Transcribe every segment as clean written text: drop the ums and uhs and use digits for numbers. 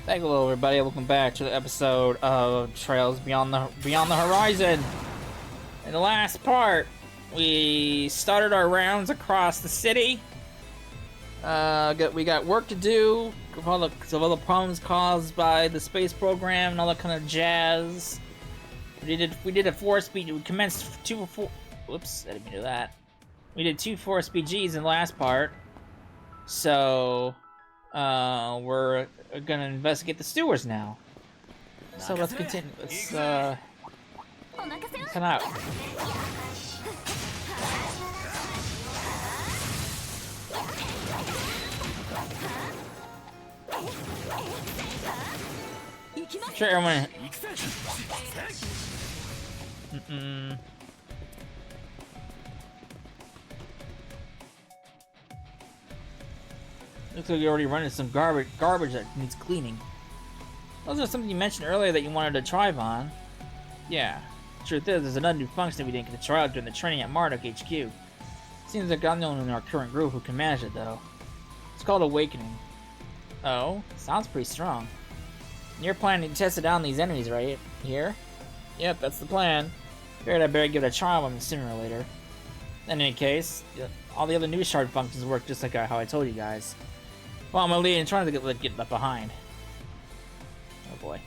Hello, everybody. Welcome back to the episode of Trails Beyond the Horizon. In the last part, we started our rounds across the city. We got work to do of all the problems caused by the space program and all that kind of jazz. We did a 4-speed. We commenced 2 4. Whoops, I didn't mean to do that. We did 2 4-speed Gs in the last part. So we're gonna investigate the sewers now. So let's continue. Let's come out. Sure, everyone. Looks like you already run into some garbage that needs cleaning. Those are something you mentioned earlier that you wanted to try, Vaughn. Yeah. Truth is, there's another new function that we didn't get to try out during the training at Marduk HQ. Seems like I'm the only one in our current group who can manage it, though. It's called Awakening. Oh? Sounds pretty strong. You're planning to test it out on these enemies, right? Here? Yep, that's the plan. Figured I better give it a try while I'm sooner or later. In any case, all the other new shard functions work just like how I told you guys. Well, I'm a lead and trying to get left behind. Oh boy.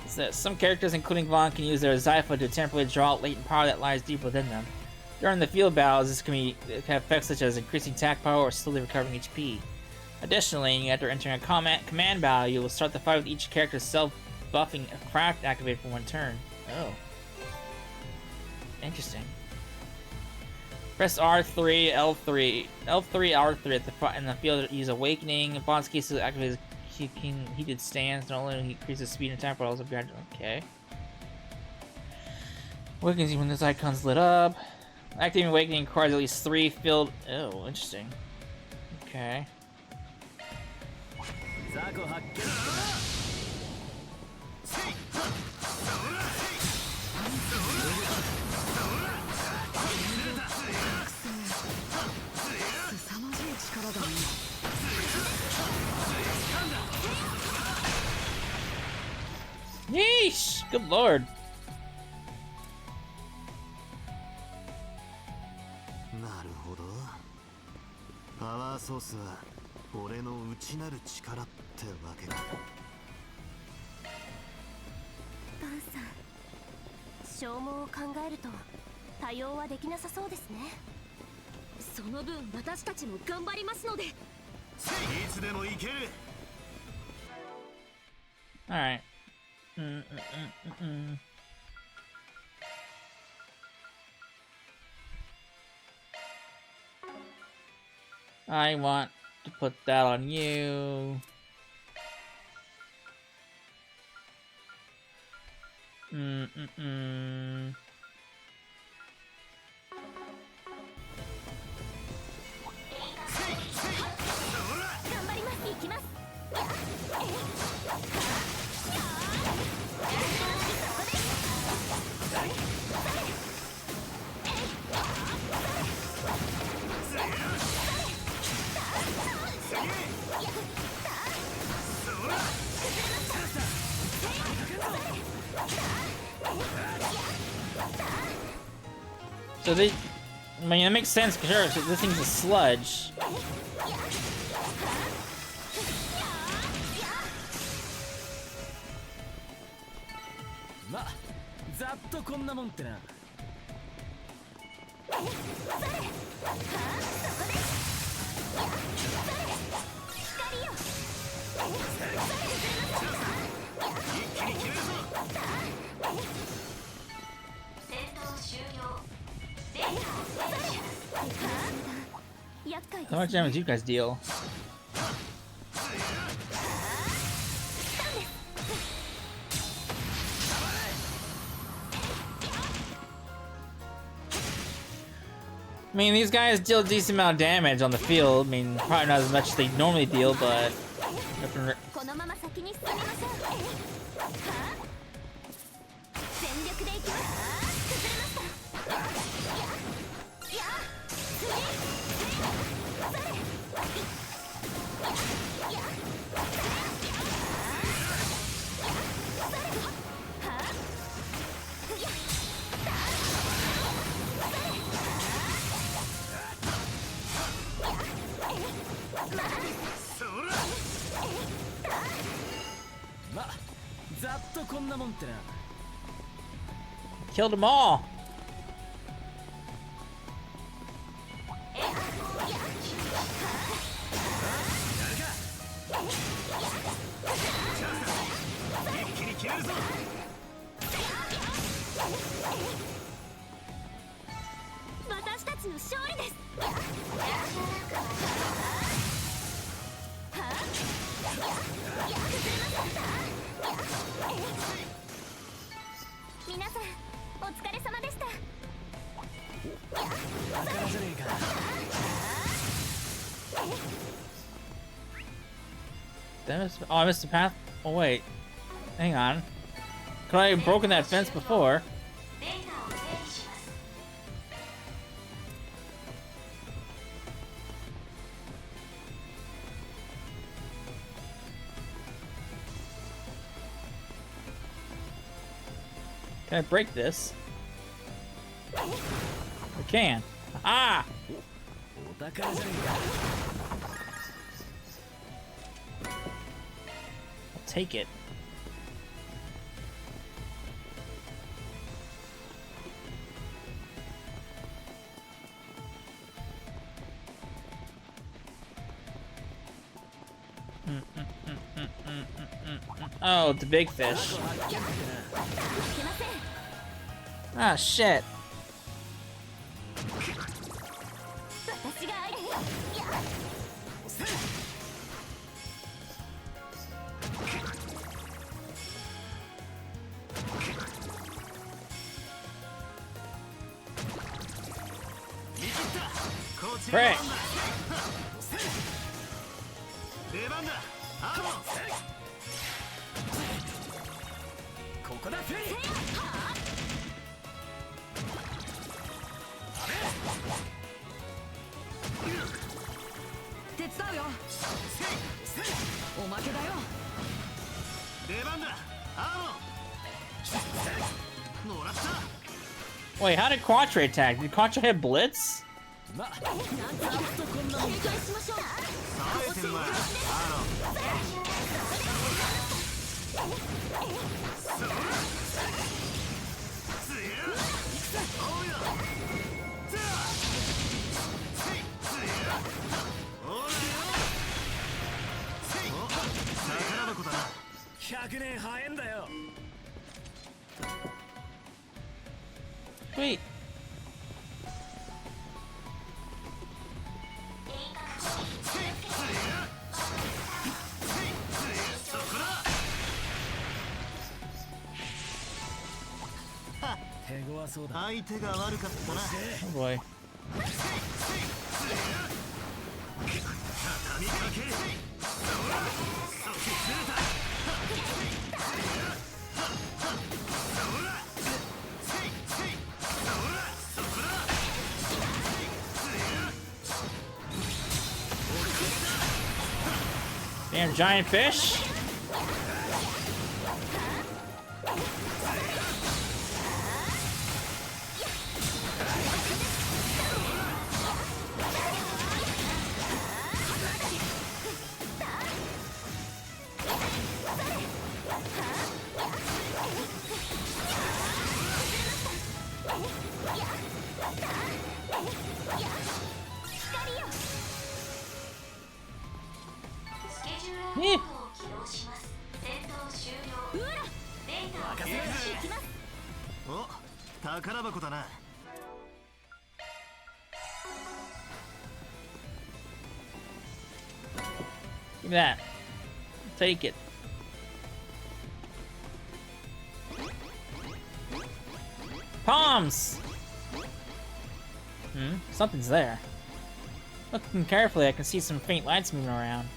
It's this. Some characters, including Vaughn, can use their Zypha to temporarily draw out latent power that lies deep within them. During the field battles, this can have effects such as increasing attack power or slowly recovering HP. Additionally, after entering a command battle, you will start the fight with each character's self-buffing craft activated for one turn. Oh. Interesting. Press R3, L3, R3 at the front in the field to use Awakening. In Bond's case, it activates heated stance, not only increases speed and attack, but also gradually. Okay. Awakens when this icon's lit up. Activating Awakening requires at least 3 filled. Oh, interesting. Okay. Yeesh! Good lord. Alright. I want to put that on you. So I mean, it makes sense, sure, so this thing's a sludge. How much damage do you guys deal? I mean, these guys deal a decent amount of damage on the field. I mean, probably not as much as they normally deal, but... Killed them all. Oh, I missed the path. Oh, wait. Hang on. Could I have broken that fence before? Can I break this? I can. Ah! I'll take it. Oh, the big fish. Ah, shit. Frick. Wait, how did Quattro attack? Did Quattro hit Blitz? Wait. Oh boy. Damn giant fish. Give me that. Take it. Palms! Something's there. Looking carefully, I can see some faint lights moving around.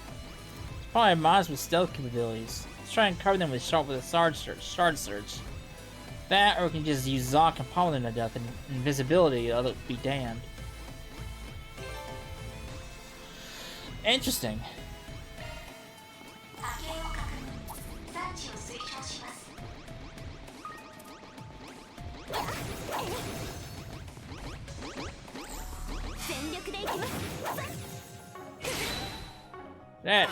It's probably mobs with stealth capabilities. Let's try and cover them with a shard search. That, or we can just use Zoc and pummel them to death, and invisibility, other be damned. Interesting. That.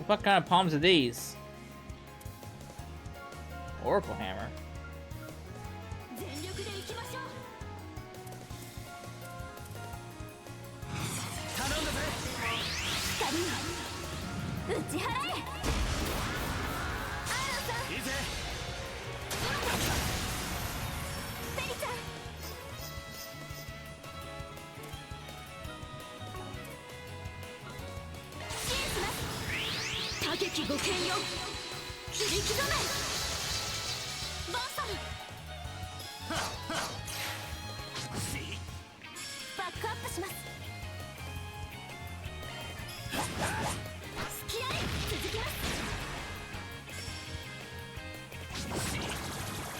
What kind of palms are these? Oracle hammer.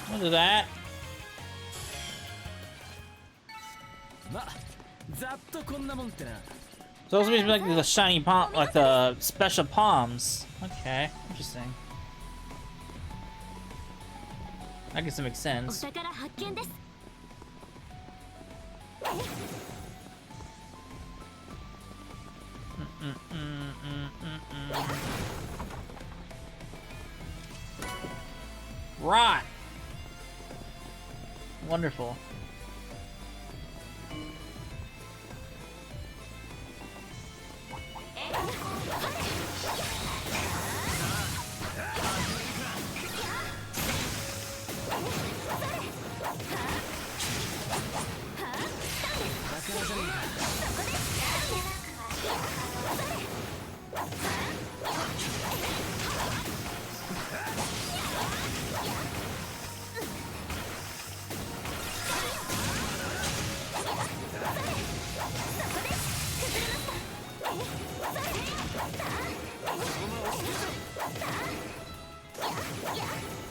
What is that? So those are like the shiny palm, like the special palms. Okay, interesting. I guess that makes sense. Rot. Wonderful.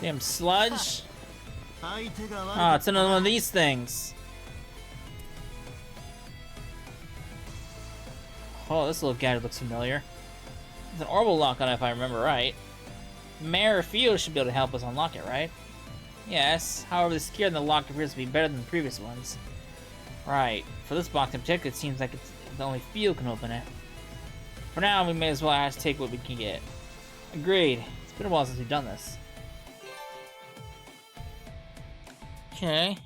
Damn sludge. Oh, it's another one of these things. Oh, this little guy looks familiar. It's an orbital lock on it if I remember right. Mare Field should be able to help us unlock it, right? Yes, however, the security in the lock appears to be better than the previous ones. Right, for this box in particular, it seems like it's the only Field can open it. For now, we may as well just take what we can get. Agreed. It's been a while since we've done this. Okay.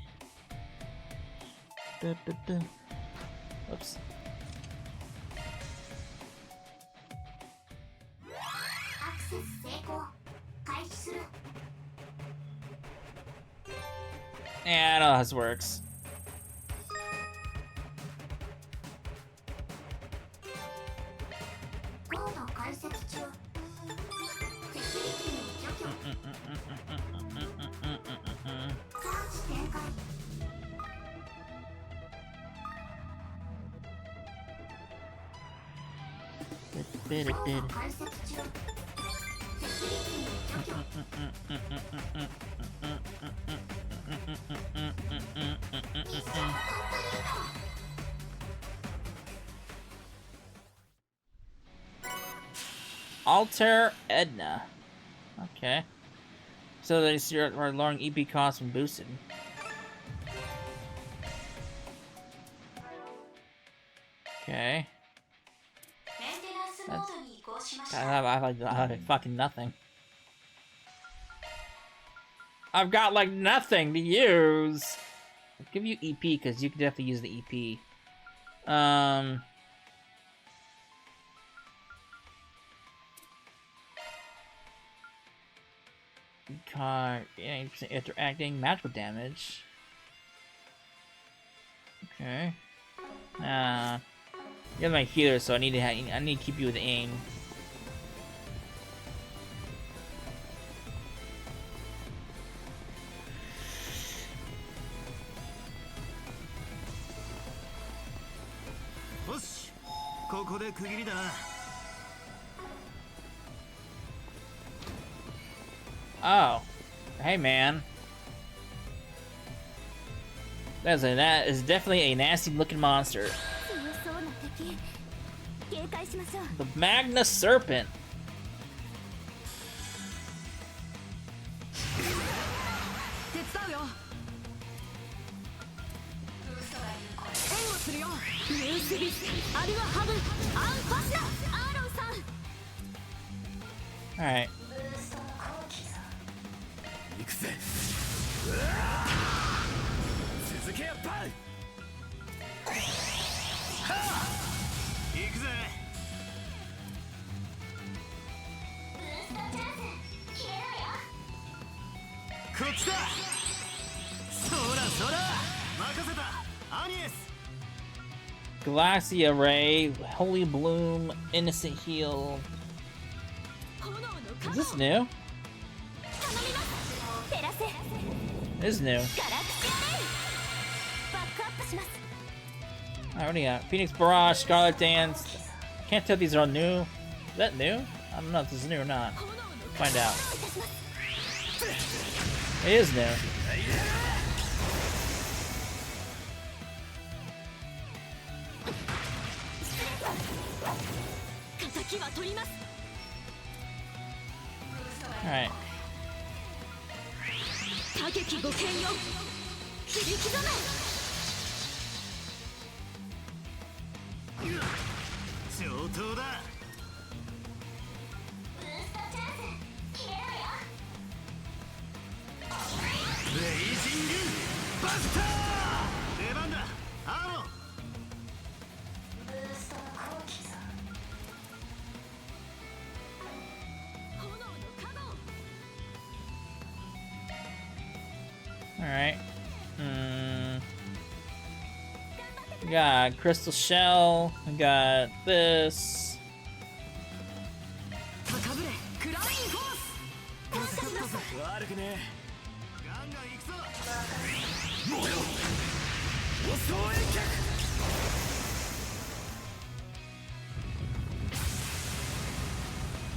Oops. Yeah, I know how this works. Alter Edna. Okay. So they are lowering EP costs and boosted. Okay. I have fucking nothing. I've got like nothing to use. I'll give you EP because you can definitely use the EP. Card, yeah, interacting, magical damage. Okay. You're my healer, so I need to keep you with aim. Oh, hey man, that is definitely a nasty looking monster. The Magna Serpent. Alright. Glacia Ray, Holy Bloom, Innocent Heal. Is this new? It is new. I already got Phoenix Barrage, Scarlet Dance. Can't tell if these are all new. Is that new? I don't know if this is new or not. Find out. It is new. Alright. Alright. We got Crystal Shell. We got this.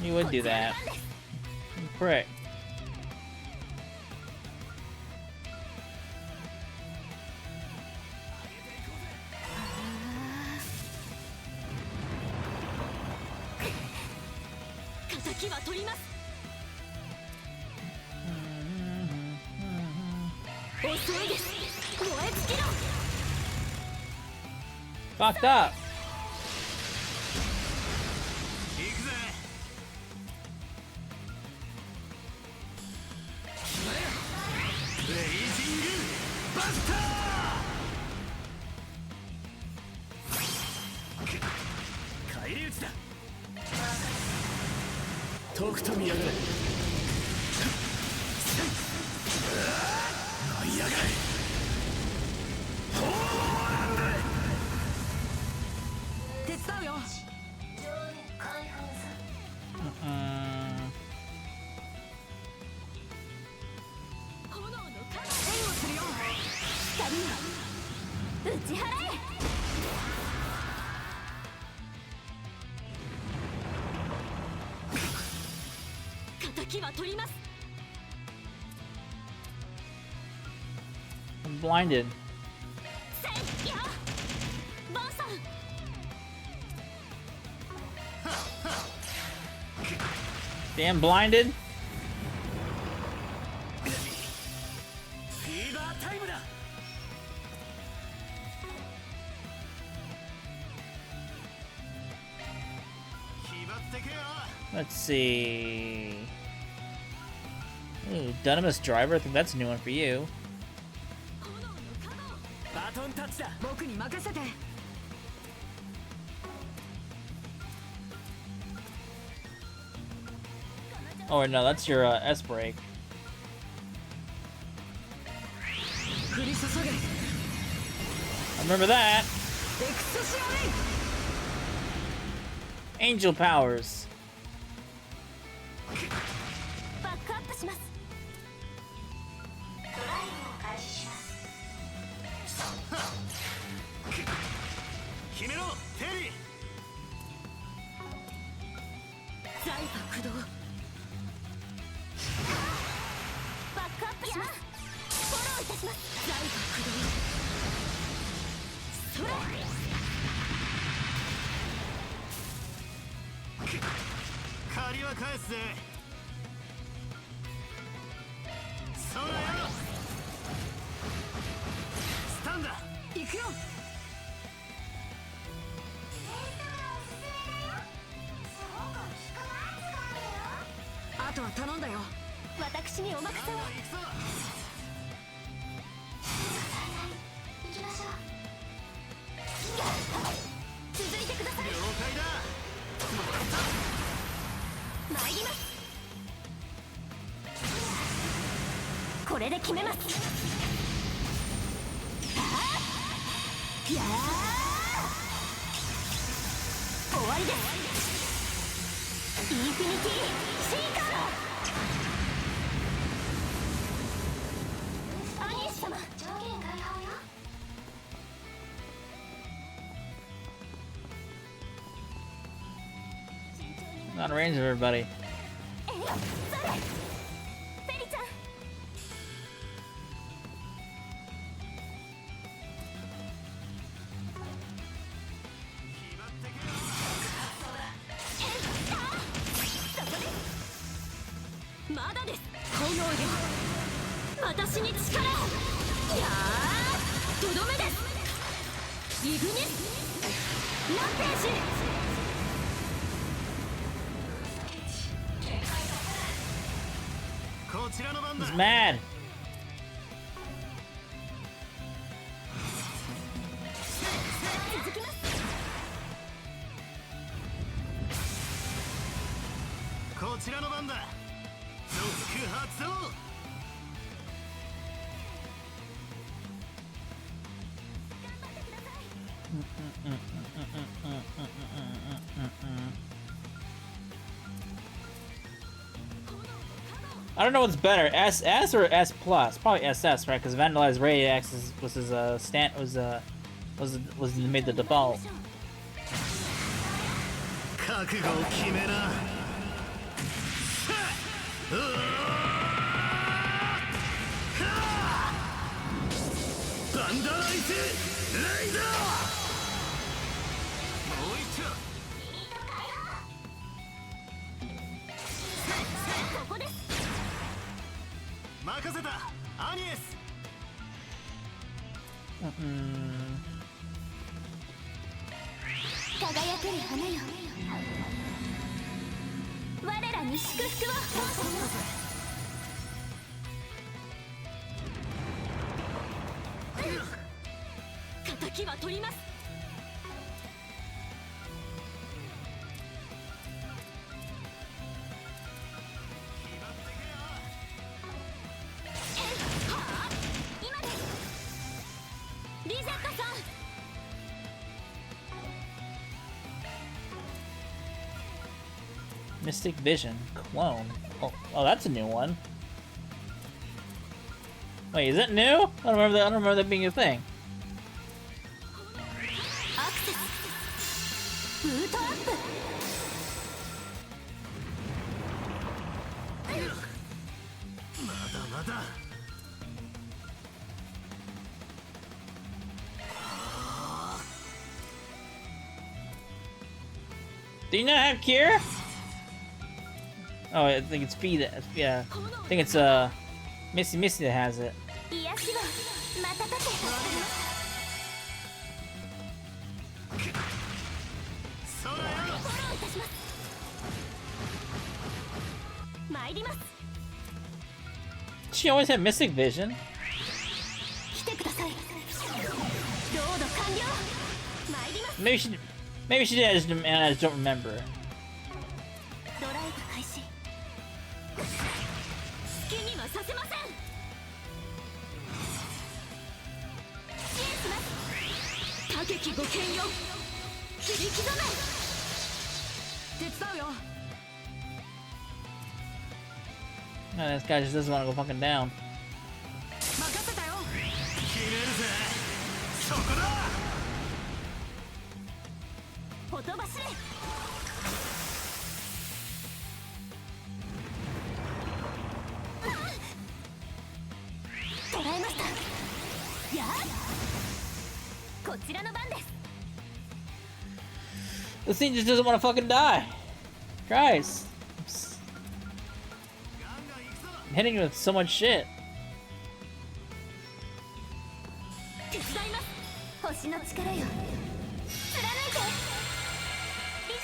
You would do that. You prick. Fucked up. I'm blinded. Damn blinded. Let's see. Ooh, Dunamis Driver. I think that's a new one for you. Oh no, that's your S break. I remember that. Angel powers. あとは頼んだよ。私にお任せを。行きましょう。続いてください。了解だ。参ります。これで決めます。いやー、終わりです。インフィニティシーカー。アニエス様、上限解放よ。Not range everybody. まだです。炎よ、私に力を。いやー、とどめです。イグニスランページ。こちらの番だ。 He's mad. 続きます。こちらの番だ。ロック発動。I don't know what's better, SS or S plus. Probably SS, right? Because Vandalized Ray X was his was made the default. 覚悟を決めな。バンダライズレイダー。もう一丁。ここです。任せた、アニエス。輝ける花よ、我らに祝福を。敵は取ります。今です。リゼットさん。Mystic Vision clone. Oh, that's a new one. Wait, is that new? I don't remember that being a thing. アクセスブートアップ。まだまだ。 Do you not have cure? Oh, I think it's P that, yeah. I think it's Missy that has it. 癒しをまたたけ。フォローいたします。参ります。 She always had Mystic Vision. 来てください。ロード完了。参ります。 Maybe she did. I just don't remember. ドライブ開始。好きにはさせません。支援します。多撃ご剣よ。切り刻め。手伝うよ。 No, this guy just doesn't want to go fucking down. 任せたよ。決めるぜ。そこだ。ほとばしれ。捕らえました。やあ、こちらの番です。 This thing just doesn't want to fucking die. Guys, hitting you with so much shit.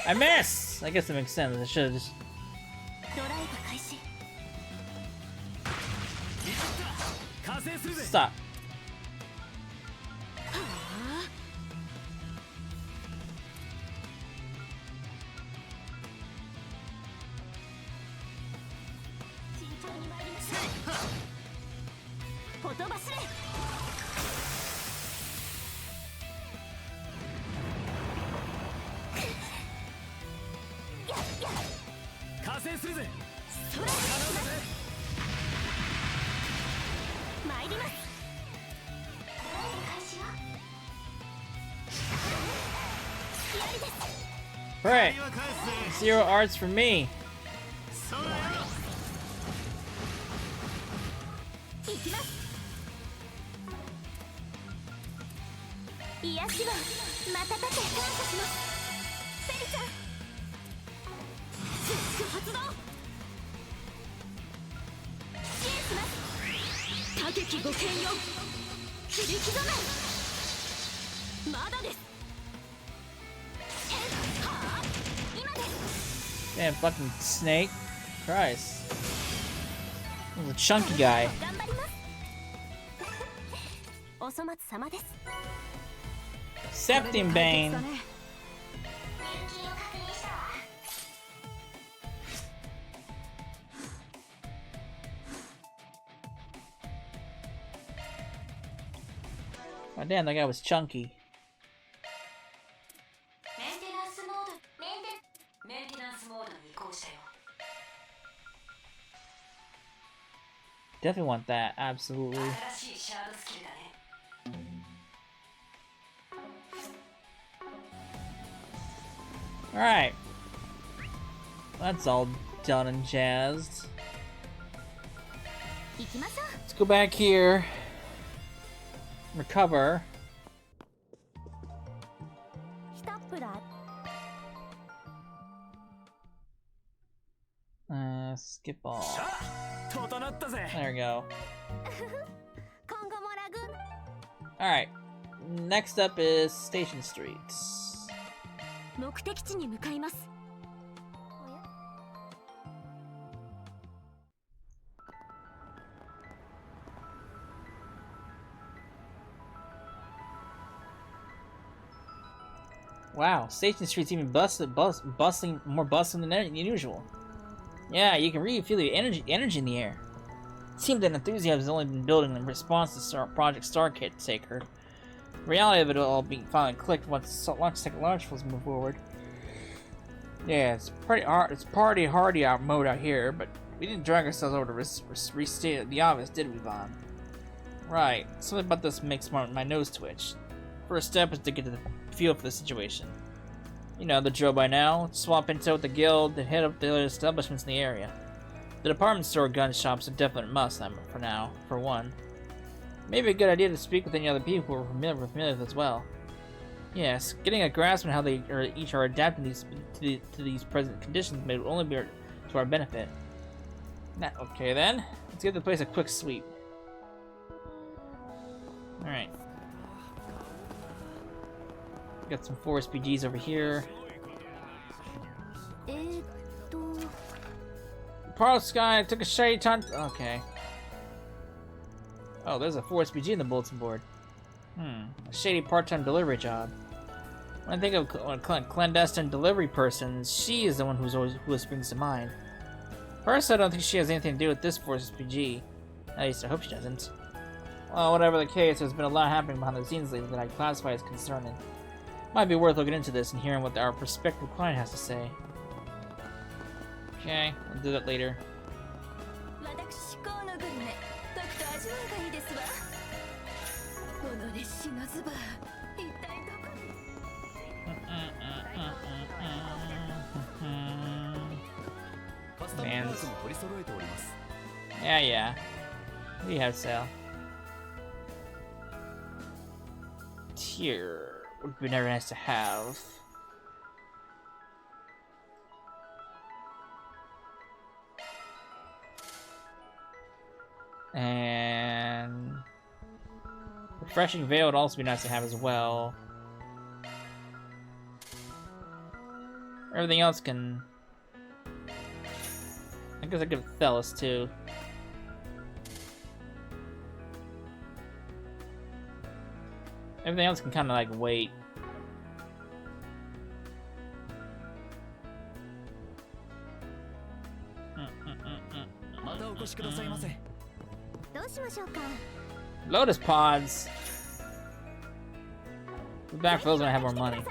I miss! I guess that makes sense. I should have just... Stop. Right. 0 arts for me. Damn, fucking snake. Christ. That was a chunky guy. Septim Bane. Oh damn, that guy was chunky. Definitely want that, absolutely. Alright. That's all done and jazzed. Let's go back here. Recover. Skip all. There we go. Alright. Next up is Station Streets. Wow, Station Street's even bustling, more bustling than usual. Yeah, you can really feel the energy in the air. It seems that enthusiasm has only been building in response to Project Starkit Taker. The reality of it all being finally clicked once technologicals move forward. Yeah, it's pretty hard. It's party hardy out mode out here, but we didn't drag ourselves over to restate the obvious, did we, Vaughn? Right. Something about this makes my nose twitch. First step is to get to the feel for the situation. You know the drill by now. Swap intel with the guild and head up the other establishments in the area. The department store gun shops are definitely a must for now, for one. Maybe a good idea to speak with any other people who are familiar with as well. Yes, getting a grasp on how they each are adapting to these present conditions may only be to our benefit. Okay then, let's give the place a quick sweep. Alright. Got some 4 SPGs over here. Part of Sky took a shady time. Okay. Oh, there's a 4 SPG in the bulletin board. A shady part-time delivery job. When I think of clandestine delivery persons, she is the one who springs to mind. First, I don't think she has anything to do with this 4 SPG. At least I hope she doesn't. Well, whatever the case, there's been a lot happening behind the scenes lately that I classify as concerning. Might be worth looking into this and hearing what our prospective client has to say. Okay, I'll do that later. Man. Yeah. We have sale. Tier would be never nice to have. And refreshing veil would also be nice to have as well. Everything else can... I guess I give Thelis too. Everything else can kind of like wait. Lotus pods. We're back for those when I have more money.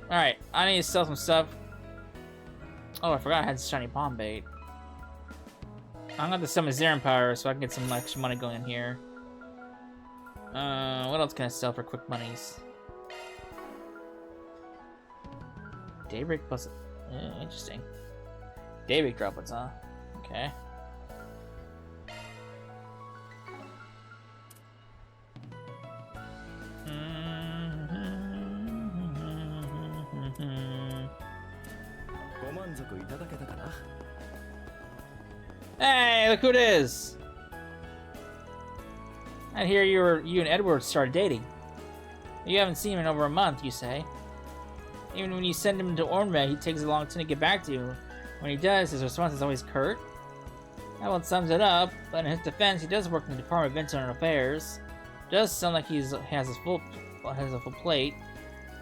Alright, I need to sell some stuff. Oh, I forgot I had shiny palm bait. I'm gonna have to sell my Zaren power so I can get some extra money going in here. What else can I sell for quick monies? Daybreak plus... interesting. Daybreak droplets, huh? Okay. Hey, look who it is! I hear you and Edward started dating. You haven't seen him in over a month, you say. Even when you send him to Ornmet, he takes a long time to get back to you. When he does, his response is always curt. That one sums it up, but in his defense, he does work in the Department of Internal Affairs. Does sound like he has a full plate.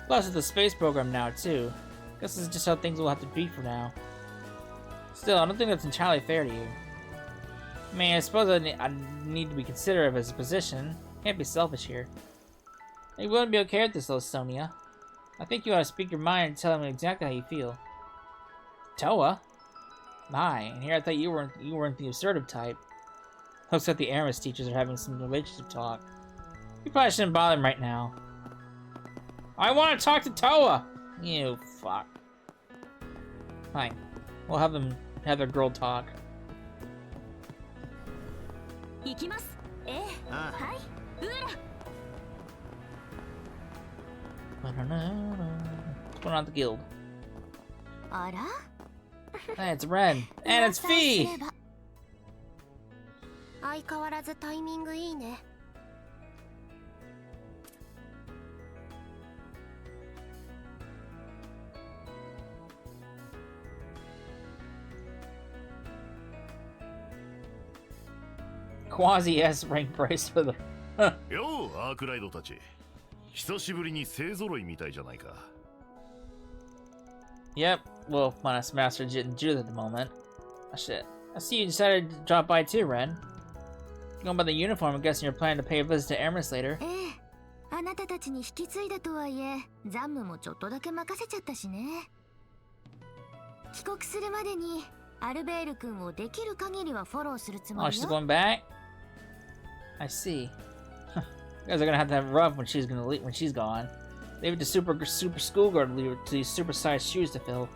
Plus, it's the space program now too. Guess this is just how things will have to be for now. Still, I don't think that's entirely fair to you. I mean, I suppose I need to be considerate of his position. Can't be selfish here. You wouldn't be okay with this, though, Sonia. I think you ought to speak your mind and tell him exactly how you feel. Toa? My, and here I thought you weren't the assertive type. Looks like the Aramis teachers are having some relationship talk. You probably shouldn't bother him right now. I want to talk to Toa! You fuck. Fine. We'll have them have their girl talk. What's going on at the guild? Hey, it's Ren. And it's Fee! Quasi S rank price for the. Yo, Arclight たち。久しぶりに勢揃いみたいじゃないか。Yep, well, minus Master didn't do at the moment. Oh shit. I see you decided to drop by too, Ren. Going by the uniform, I'm guessing you're planning to pay a visit to Aramis later. あなたたちに引き継いだとはいえ、残務もちょっとだけ任せちゃったしね。帰国するまでにアルベール君をできる限りはフォローするつも Oh, り she's よ。going back? I see. You guys are gonna have to have it rough when she's gonna leave, when she's gone. Leave it to super schoolgirl to leave it to these super-sized shoes to fill.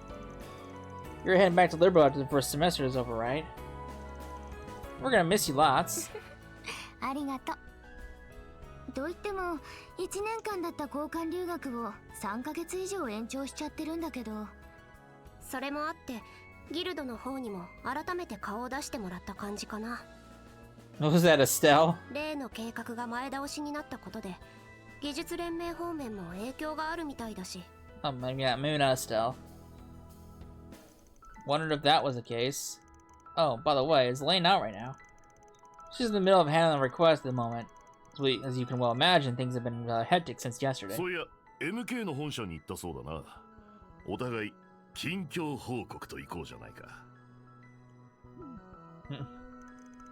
You're heading back to Liberal after the first semester is over, right? We're gonna miss you lots. ありがとう。と言っても、1年間だった交換留学を3ヶ月以上延長しちゃってるんだけど。それもあって、ギルドの方にも改めて顔を出してもらった感じかな。What was that, Estelle? 例の計画が前倒しになったことで、技術連盟方面も影響があるみたいだし。Oh, maybe not Estelle. Wondered if that was the case. Oh, by the way, is Elaine out right now? She's in the middle of handling a request at the moment. As you can well imagine, things have been hectic since yesterday. そういや、MK の本社に行ったそうだな。お互い近況報告と行こうじゃないか。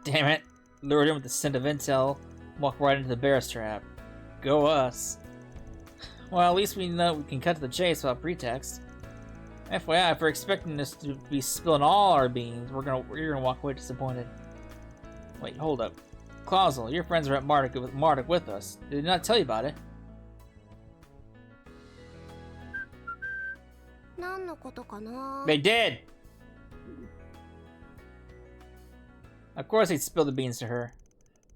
Damn it. Lured in with the scent of intel, walk right into the bear's trap. Go us. Well, at least we know we can cut to the chase without pretext. FYI, if we're expecting this to be spilling all our beans, you're gonna walk away disappointed. Wait, hold up. Clausel, your friends are at Marduk with us. They did not tell you about it. 何のことかな? They did! Of course they spilled the beans to her.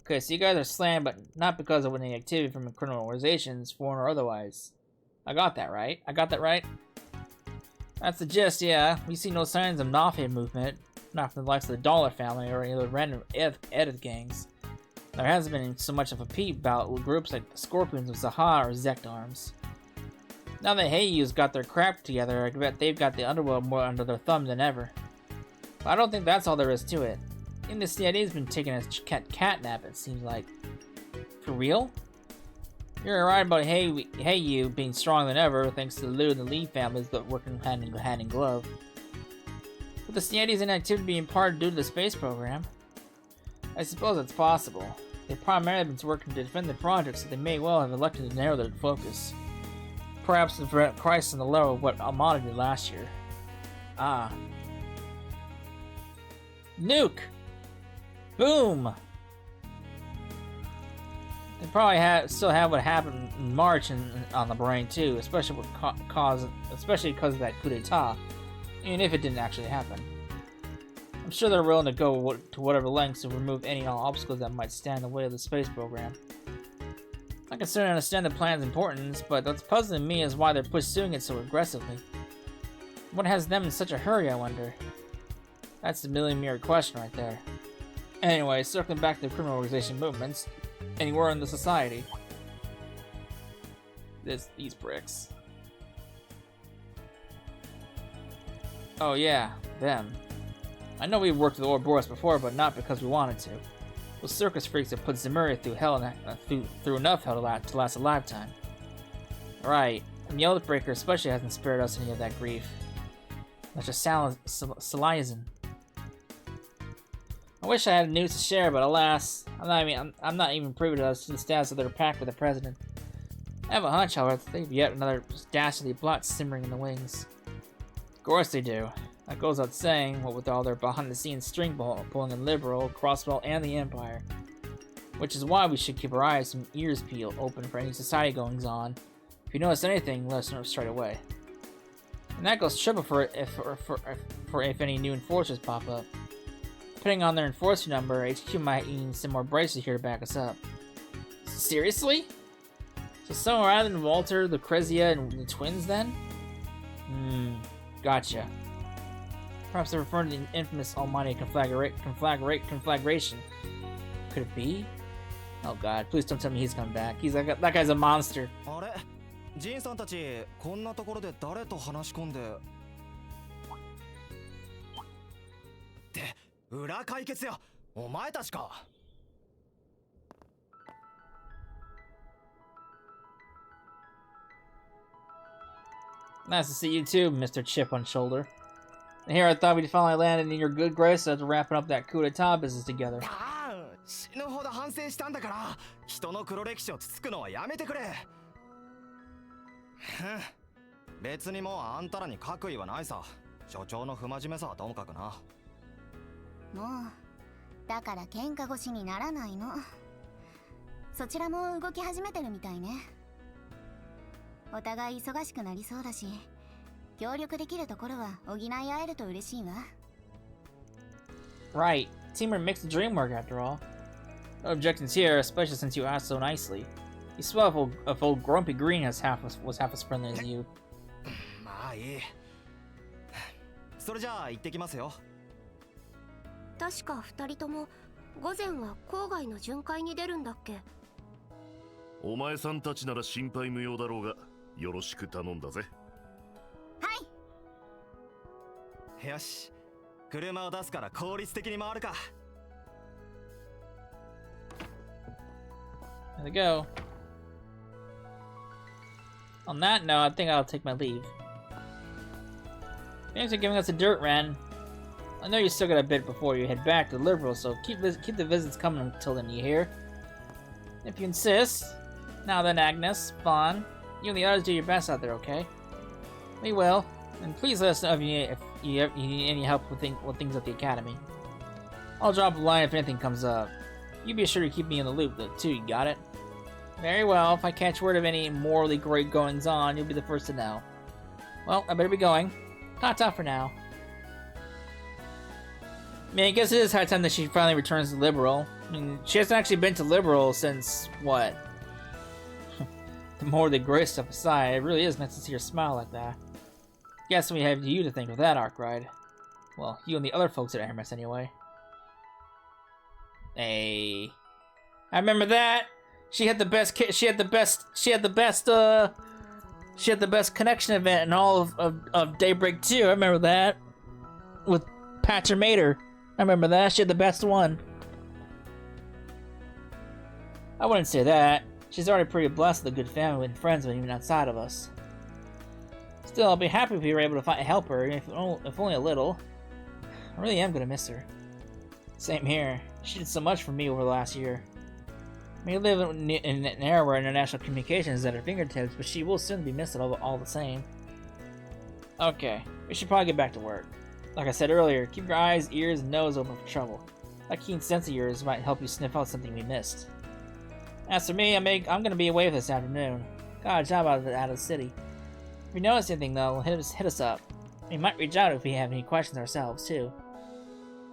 Okay, so you guys are slammed, but not because of any activity from criminal organizations, foreign or otherwise. I got that right. I got that right? That's the gist, yeah. We see no signs of mafia movement, not from the likes of the Dollar family or any other random edit gangs. There hasn't been so much of a peep about groups like the Scorpions of Zaha or Zect Arms. Now that Heiyu's got their crap together, I bet they've got the underworld more under their thumb than ever. But I don't think that's all there is to it. Even the CID's been taking a catnap, it seems like. For real? You're right about Heiyu being stronger than ever, thanks to the Liu and the Lee families that working hand in glove. But the CID's inactivity being part due to the space program. I suppose it's possible. They've primarily been working to defend the project, so they may well have elected to narrow their focus. Perhaps to prevent a crisis on the level of what Armada did last year. Ah. Nuke! Boom! They probably still have what happened in March on the brain too, especially because of that coup d'état, even if it didn't actually happen. I'm sure they're willing to go to whatever lengths to remove any and all obstacles that might stand in the way of the space program. I can certainly understand the plan's importance, but what's puzzling me is why they're pursuing it so aggressively. What has them in such a hurry, I wonder? That's the million-year question right there. Anyway, circling back to the criminal organization movements, anywhere in the society. These bricks. Oh yeah, them. I know we've worked with Ouroboros before, but not because we wanted to. Those circus freaks have put Zemuria through hell through enough hell to last a lifetime. Right, and the Oathbreaker especially hasn't spared us any of that grief. That's just Saliazin. I wish I had news to share, but alas, I'm not even privy to the status of their pact with the president. I have a hunch, however, that they have yet another dastardly plot simmering in the wings. Of course they do. That goes without saying, what with all their behind-the-scenes string pulling in Liberal, Crossbell, and the Empire. Which is why we should keep our eyes and ears peeled open for any society goings-on. If you notice anything, let us know straight away. And that goes triple for if any new enforcers pop up. Depending on their enforcer number, HQ might need some more braces here to back us up. Seriously? So someone rather than Walter, Lucrezia, and the twins then? Gotcha. Perhaps they're referring to the infamous almighty conflagration. Could it be? Oh god, please don't tell me he's coming back. That guy's a monster. ジンさんたちこんなところで誰と話し込んでって裏解決よお前たちか Nice to see you too, Mr. Chip on Shoulder. And here I thought we'd finally landed in your good graces after wrapping up that coup d'etat business together. 死ぬほど反省したんだから人の黒歴史をつつくのはやめてくれ別にもうあんたらに悪意はないさ所長の不真面目さはともかくなもうだから喧嘩腰にならないのそちらも動き始めてるみたいねお互い忙しくなりそうだし協力できるところは補い合えると嬉しいわ Right, teamwork makes the dream work after all. No objections here, especially since you asked so nicely. You swell if old Grumpy Green was half as friendly as you. まあいいそれじゃあ行ってきますよ確か2人とも午前は郊外の巡回に出るんだっけお前さんたちなら心配無用だろうがよろしく頼んだぜはいよし車を出すから効率的に回るか There we go. On that note, I think I'll take my leave. Thanks for giving us a dirt, Ren. I know you still got a bit before you head back to Liberal, so keep the visits coming until then, you hear? If you insist. Now then, Agnes, Fawn, you and the others do your best out there, okay? We will. And please let us know if you need any help with things at the Academy. I'll drop a line if anything comes up. You be sure to keep me in the loop, though, too, you got it? Very well, if I catch word of any morally great goings-on, you'll be the first to know. Well, I better be going. Ta-ta for now. I mean, I guess it is high time that she finally returns to Liberal. I mean, she hasn't actually been to Liberal since, what? The more the gray stuff aside, it really is nice to see her smile like that. Guess we have you to thank for that arc ride. Well, you and the other folks at Hermes anyway. Hey, I remember that. She had the best. She had the best connection event in all of Daybreak 2. I remember that with Patcher Mater. I remember that. She had the best one. I wouldn't say that. She's already pretty blessed with a good family and friends, even outside of us. Still, I'll be happy if we were able to help her, if only a little. I really am gonna miss her. Same here. She did so much for me over the last year. We live in an era where international communication is at her fingertips, but she will soon be missed all the same. Okay, we should probably get back to work. Like I said earlier, keep your eyes, ears, and nose open for trouble. That keen sense of yours might help you sniff out something we missed. As for me, I'm gonna be away this afternoon. Got a job out of the city. If you notice anything though, hit us up. We might reach out if we have any questions ourselves too.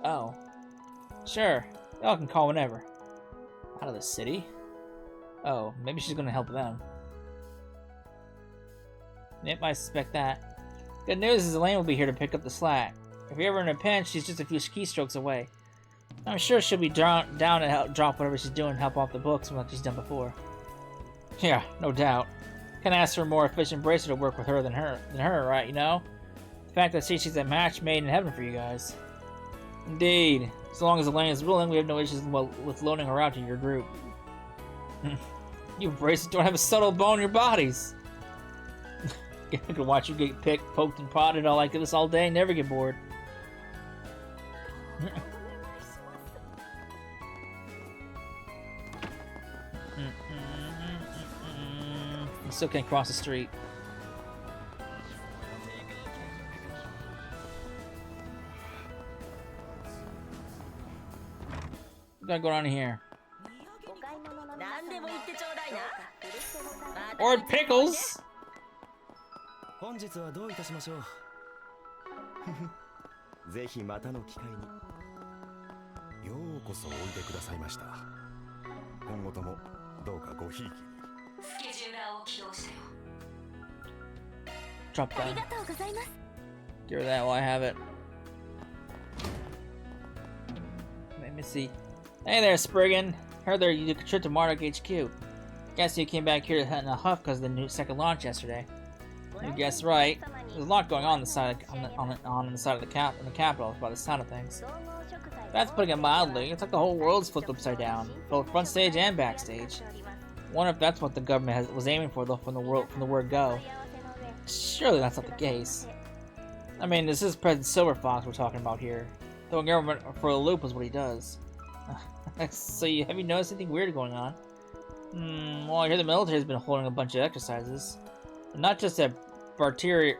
Oh. Sure, y'all can call whenever. Out of the city? Oh, maybe she's gonna help them. Yep, I suspect that. Good news is Elaine will be here to pick up the slack. If you're ever in a pinch, she's just a few keystrokes away. I'm sure she'll be down to help drop whatever she's doing and help off the books like she's done before. Yeah, no doubt. Can ask for a more efficient bracer to work with her than her, right, you know? The fact that she's a match made in heaven for you guys. Indeed. As long as Elaine is willing, we have no issues with loaning her out to your group. You bracers don't have a subtle bone in your bodies. I can watch you get picked, poked, and prodded all like this all day, never get bored. You still can't cross the street. We gotta go down here. Or pickles! 本日はどういたしましょうぜひまたの機会にようこそおいでくださいました今後ともどうかごひいきにスケジューラーを起動したよ Drop that. Give her that while I have it. Let me see. Hey there, Spriggan. Heard there you took a trip to Marduk HQ. Guess you came back here to hunt in a huff because of the new second launch yesterday. You guessed right. There's a lot going on the side on the side of the capital by the sound of things. That's putting it mildly. It's like the whole world's flipped upside down, both front stage and backstage. Wonder if that's what the government was aiming for, though, from the word go. Surely that's not the case. I mean, this is President Silver Fox we're talking about here. Throwing government for a loop is what he does. So, have you noticed anything weird going on? Well, I hear the military has been holding a bunch of exercises. Not just at Baratier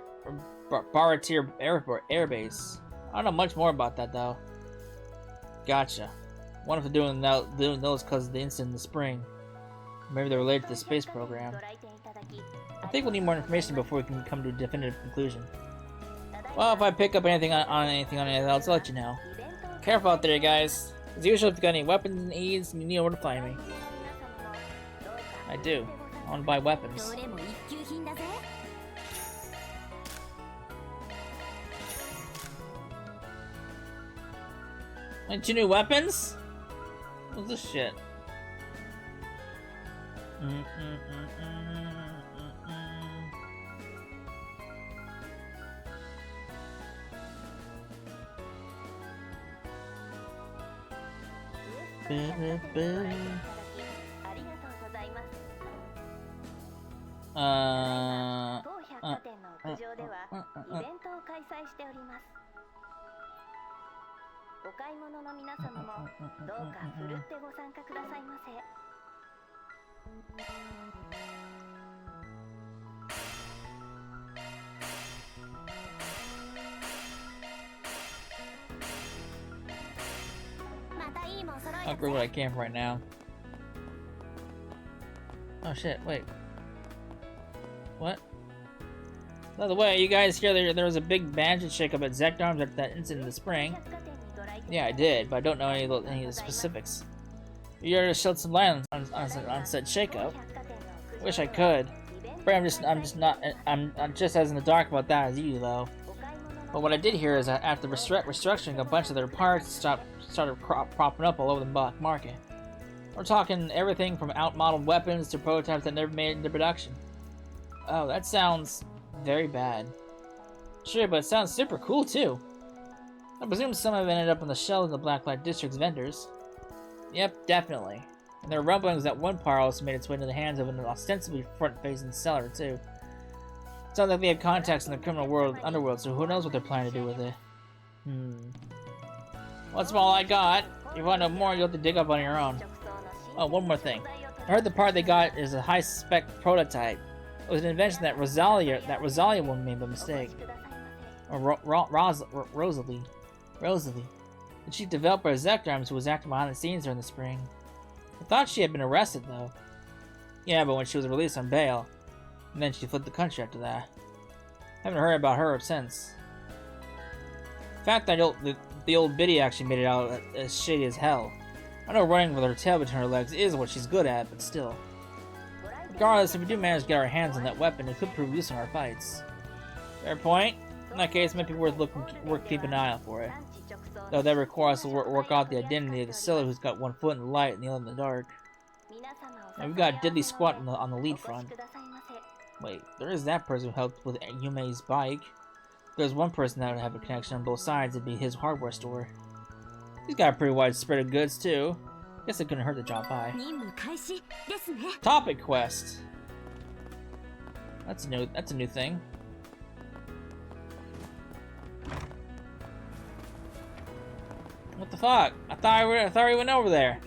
Air Base. I don't know much more about that, though. Gotcha. Wonder if they're doing those because of the incident in the spring. Maybe they're related to the space program. I think we'll need more information before we can come to a definitive conclusion. Well, if I pick up anything on anything else, I'll let you know. Careful out there, guys. As usual, if you got any weapons and needs, you know where to find me. I do. I want to buy weapons. Like 2 new weapons? What's this shit? I'll grab what I can right now. Oh shit, wait. What? By the way, you guys hear there was a big management shakeup at Zekdarms at that incident in the spring? Yeah, I did, but I don't know any of the specifics. You already shed some light on said shakeup. Wish I could. afraid I'm just as in the dark about that as you, though. But what I did hear is that after restructuring, a bunch of their parts started propping up all over the black market. We're talking everything from outmodeled weapons to prototypes that never made it into production. Oh, that sounds very bad. Sure, but it sounds super cool too. I presume some of it ended up on the shelves in the Blacklight District's vendors. Yep, definitely. And there are rumblings that one part also made its way into the hands of an ostensibly front-facing seller too. Sounds like they have contacts in the criminal underworld, so who knows what they're planning to do with it. Well, that's all I got. If you want to know more, you'll have to dig up on your own. Oh, one more thing. I heard the part they got is a high-spec prototype. It was an invention that Rosalia woman made by mistake. Or Rosalie. The chief developer of Zekdarms, who was acting behind the scenes during the spring. I thought she had been arrested, though. Yeah, but when she was released on bail. And then she fled the country after that. Haven't heard about her since. The fact that the old biddy actually made it out as shady as hell. I know running with her tail between her legs is what she's good at, but still. Regardless, if we do manage to get our hands on that weapon, it could prove useful in our fights. Fair point. In that case, it might be worth keeping an eye out for it. Though that requires us to work out the identity of the seller who's got one foot in the light and the other in the dark. And we've got a deadly squat on the lead front. Wait, there is that person who helped with Yume's bike. If there's one person that would have a connection on both sides, it'd be his hardware store. He's got a pretty wide spread of goods too. Guess it couldn't hurt to drop by. Topic quest. That's a new thing. What the fuck? I thought we went over there.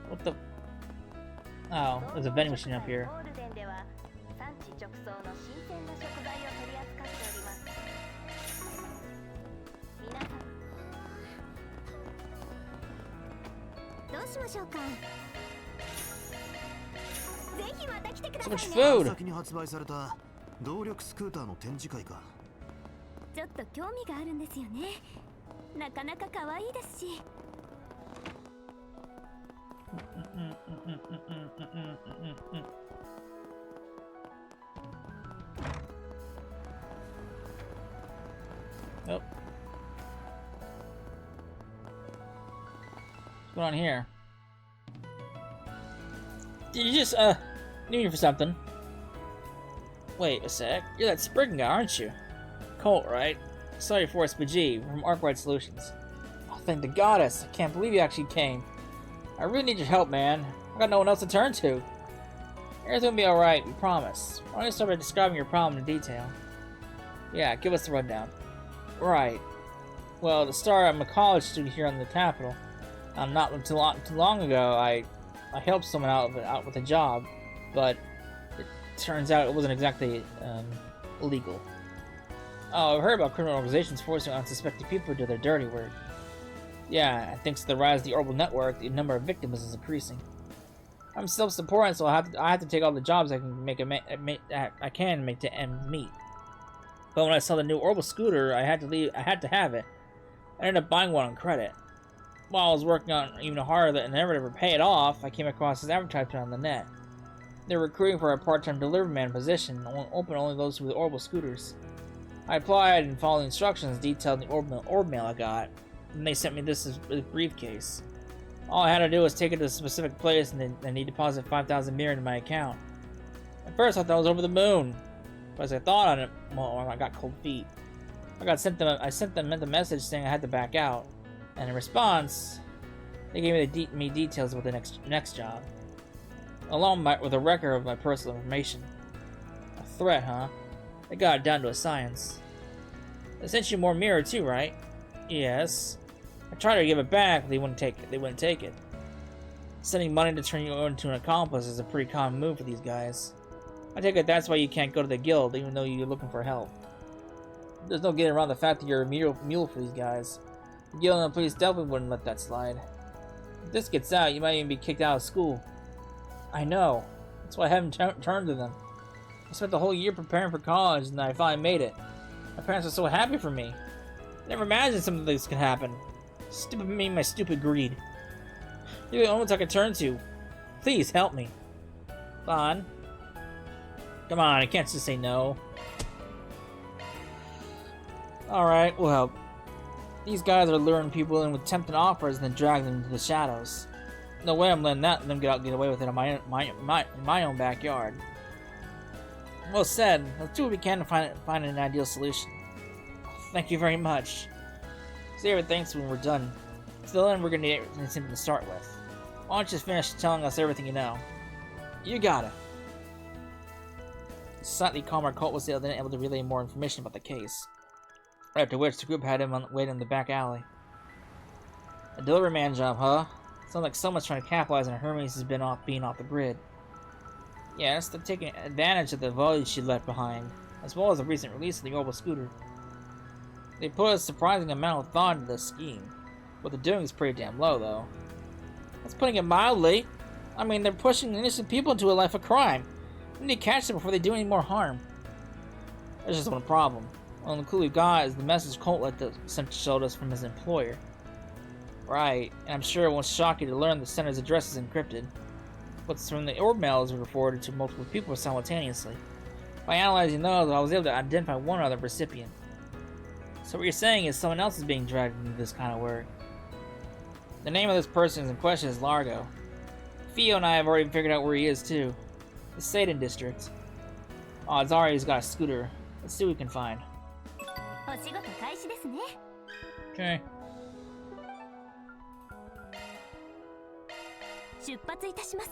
What the? Oh, there's a vending machine up here. So much food. ちょっと興味があるんですよね。なかなか可愛いですし。Nope. What's going on here? Did you just need me for something? Wait a sec. You're that Spriggan guy, aren't you? Colt, right? Sorry for SPG from Arkwright Solutions. Oh, thank the goddess! I can't believe you actually came. I really need your help, man. I got no one else to turn to. Everything will be alright, we promise. Why don't you start by describing your problem in detail? Yeah, give us the rundown. Right. Well, to start, I'm a college student here in the capital. Not too long ago, I helped someone out with a job, but it turns out it wasn't exactly illegal. Oh, I've heard about criminal organizations forcing unsuspecting people to do their dirty work. Yeah, thanks to the rise of the Orbital Network, the number of victims is increasing. I'm self-supporting, so I have to take all the jobs I can make to ends meet. But when I saw the new Orbital scooter, I had to have it. I ended up buying one on credit. While I was working on even harder than ever to pay it off, I came across this advertisement on the net. They're recruiting for a part-time delivery man position, open only those with Orbital scooters. I applied and followed the instructions detailed in the orb mail I got, and they sent me this briefcase. All I had to do was take it to a specific place, and then he'd deposit 5,000 mirror into my account. At first, I thought I was over the moon, but as I thought on it, well, I got cold feet. I sent them the message saying I had to back out, and in response, they gave me details about the next job, along with a record of my personal information. A threat, huh? They got it down to a science. They sent you more mirror too, right? Yes. I tried to give it back, but they wouldn't take it. Sending money to turn you into an accomplice is a pretty common move for these guys. I take it that's why you can't go to the guild, even though you're looking for help. There's no getting around the fact that you're a mule for these guys. The guild and the police definitely wouldn't let that slide. If this gets out, you might even be kicked out of school. I know. That's why I haven't turned to them. I spent the whole year preparing for college, and I finally made it. My parents were so happy for me. I never imagined something like this could happen. Stupid me and my stupid greed. You're the only ones I can turn to. Please, help me. Fun. Come on, I can't just say no. Alright, well, these guys are luring people in with tempting offers and then dragging them into the shadows. No way I'm letting them get away with it in my own backyard. Well said. Let's do what we can to find an ideal solution. Thank you very much. Save it thanks when we're done. Till then, we're gonna need something to start with. Why don't you just finish telling us everything you know? You got it. Slightly calmer Colt was then able to relay more information about the case. After which, the group had him waiting in the back alley. A delivery man job, huh? Sounds like someone's trying to capitalize on Hermes has been being off the grid. Yes, they're taking advantage of the volume she left behind, as well as the recent release of the orbital scooter. They put a surprising amount of thought into the scheme. What they're doing is pretty damn low, though. That's putting it mildly. I mean, they're pushing innocent people into a life of crime. We need to catch them before they do any more harm. There's just one problem. Well, the clue we got is the message Colt showed us from his employer. Right, and I'm sure it won't shock you to learn the center's address is encrypted. What's from the orb mails were forwarded to multiple people simultaneously. By analyzing those, I was able to identify one other recipient. So what you're saying is someone else is being dragged into this kind of work. The name of this person in question is Largo. Theo and I have already figured out where he is too. The Satan district. Odds are he's got a scooter. Let's see what we can find. Okay. 出発いたします。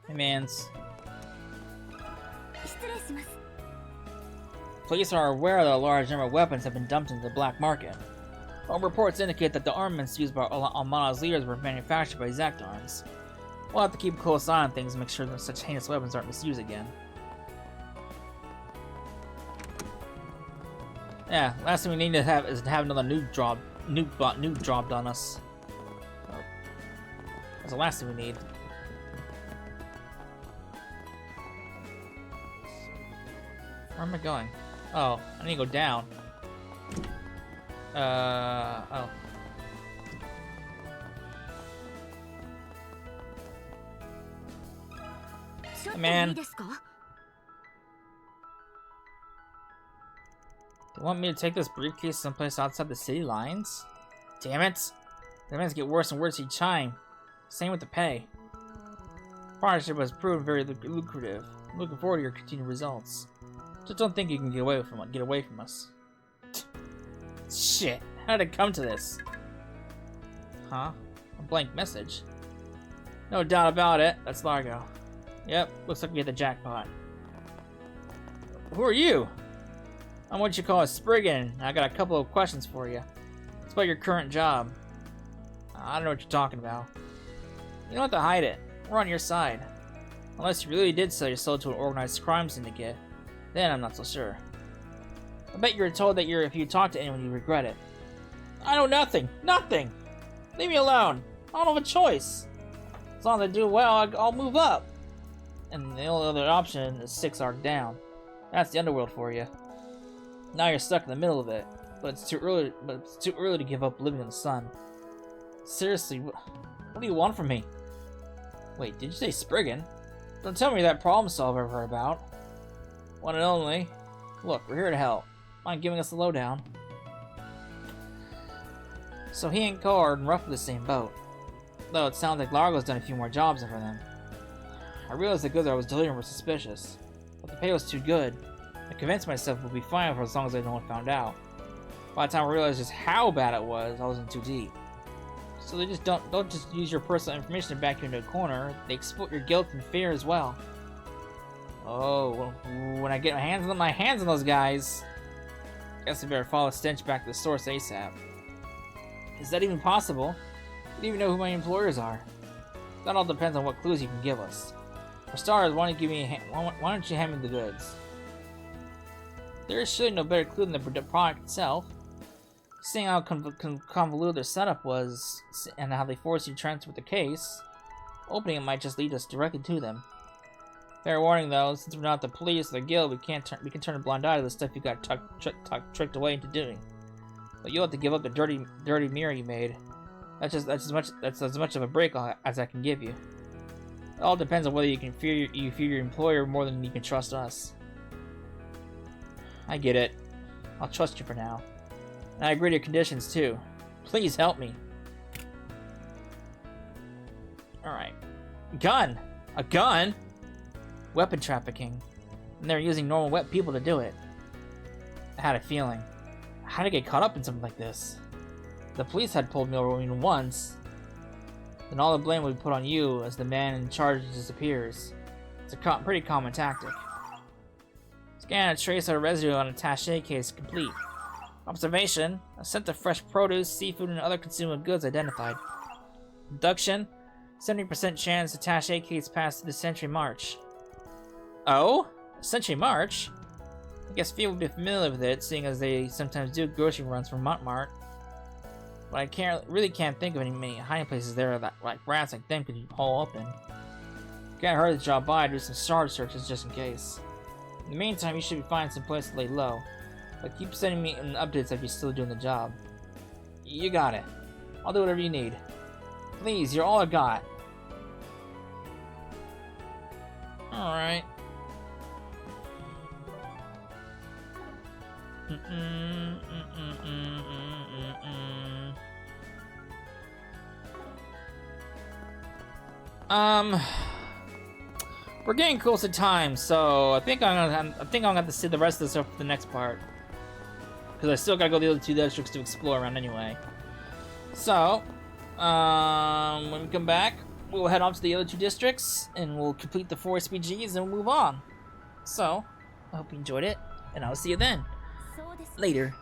Hey, mans. 失礼します。 Police are aware that a large number of weapons have been dumped into the black market. All reports indicate that the armaments used by Almana's leaders were manufactured by Zect Arms. We'll have to keep a close eye on things and make sure that such heinous weapons aren't misused again. Yeah, last thing we need to have is to have another nuke dropped on us. Oh. That's the last thing we need. Where am I going? Oh, I need to go down. Oh. Hey, man. You want me to take this briefcase someplace outside the city lines? Damn it! The demands get worse and worse each time. Same with the pay. Partnership has proven very lucrative. I'm looking forward to your continued results. Just don't think you can get away from us. Shit! How did it come to this? Huh? A blank message? No doubt about it. That's Largo. Yep, looks like we hit the jackpot. Who are you? I'm what you call a Spriggan. I got a couple of questions for you. It's about your current job. I don't know what you're talking about. You don't have to hide it. We're on your side. Unless you really did sell your soul to an organized crime syndicate, then I'm not so sure. I bet you were told that if you talk to anyone, you regret it. I know nothing. Nothing! Leave me alone. I don't have a choice. As long as I do well, I'll move up. And the only other option is 6 arc down. That's the underworld for you. Now you're stuck in the middle of it, but it's too early. To give up living in the sun. Seriously, what do you want from me? Wait, did you say Spriggan? Don't tell me that problem solver ever about. One and only. Look, we're here to help. Mind giving us the lowdown? So he and Co are in roughly the same boat. Though it sounds like Largo's done a few more jobs for them. I realized the goods I was delivering were suspicious, but the pay was too good. I convinced myself it would be fine for as long as no one found out. By the time I realized just how bad it was, I was in too deep. So they just don't just use your personal information to back you into a corner. They exploit your guilt and fear as well. Oh, when I get my hands on those guys, guess I better follow Stench back to the source ASAP. Is that even possible? I don't even know who my employers are. That all depends on what clues you can give us. For starters, why don't you hand me the goods? There is surely no better clue than the product itself. Seeing how convoluted their setup was, and how they forced you to transfer the case, opening it might just lead us directly to them. Fair warning though, since we're not the police or the guild, we can turn a blind eye to the stuff you got tricked away into doing. But you'll have to give up the dirty mirror you made. That's as much of a break as I can give you. It all depends on whether you fear your employer more than you can trust us. I get it. I'll trust you for now. And I agree to your conditions too. Please help me. Alright. Gun! A gun? Weapon trafficking. And they're using normal wet people to do it. I had a feeling. How did I get caught up in something like this? The police had pulled me over even once. Then all the blame would be put on you as the man in charge disappears. It's a pretty common tactic. Scan a trace of residue on a attaché case complete. Observation: a scent of fresh produce, seafood, and other consumable goods identified. Deduction: 70% chance attaché case passed through the Century March. Oh? Century March? I guess few will be familiar with it, seeing as they sometimes do grocery runs from Montmartre. But I really can't think of any many hiding places there that rats like them could hole up in. Can't hurt to drop by to do some shard searches just in case. In the meantime, you should be finding some place to lay low. But keep sending me updates if you're still doing the job. You got it. I'll do whatever you need. Please, you're all I got. Alright. We're getting close to time, so I think I'm gonna have to see the rest of this up for the next part, because I still gotta go to the other 2 districts to explore around anyway. So, when we come back, we'll head off to the other 2 districts and we'll complete the 4 SPGs and we'll move on. So, I hope you enjoyed it, and I'll see you then. Later.